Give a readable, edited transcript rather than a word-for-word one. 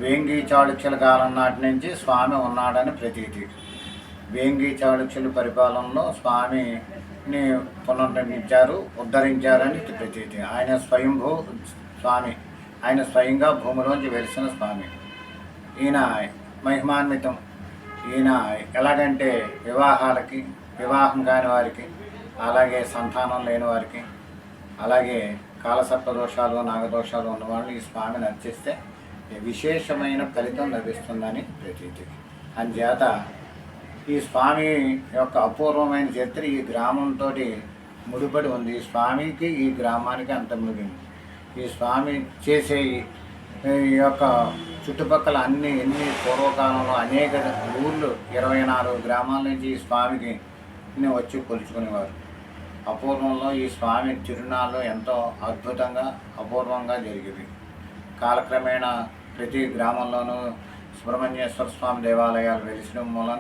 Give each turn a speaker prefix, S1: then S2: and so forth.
S1: వేంగి చాళుక్యుల కాలం నాటి నుంచి స్వామి ఉన్నాడని ప్రతీతి. వేంగి చాళుక్యుల పరిపాలనలో స్వామిని పునర్నిర్మించారు, ఉద్ధరించారని ప్రతీతి. ఆయన స్వయంభూ స్వామి, ఆయన స్వయంగా భూమిలోంచి వెలిసిన స్వామి. ఈయన మహిమాన్వితం. ఈయన ఎలాగంటే వివాహాలకి, వివాహం కాని వారికి, అలాగే సంతానం లేని వారికి, అలాగే కాలసర్ప దోషాలు, నాగదోషాలు ఉన్నవాళ్ళు ఈ స్వామిని అర్చిస్తే విశేషమైన ఫలితం లభిస్తుందని ప్రతీతి. అందుచేత ఈ స్వామి యొక్క అపూర్వమైన చరిత్ర ఈ గ్రామంతో ముడిపడి ఉంది. ఈ స్వామికి ఈ గ్రామానికి అంత ముగింది. ఈ స్వామి చేసే ఈ యొక్క చుట్టుపక్కల ఎన్ని పూర్వకాలంలో అనేక ఊర్లు 24 గ్రామాల నుంచి ఈ స్వామికి వచ్చి కొలుచుకునేవారు. అపూర్వంలో ఈ స్వామి తిరునాళ్ళు ఎంతో అద్భుతంగా అపూర్వంగా జరిగేవి. కాలక్రమేణా ప్రతి గ్రామంలోనూ సుబ్రహ్మణ్యేశ్వర స్వామి దేవాలయాలు వెలిసిన మూలన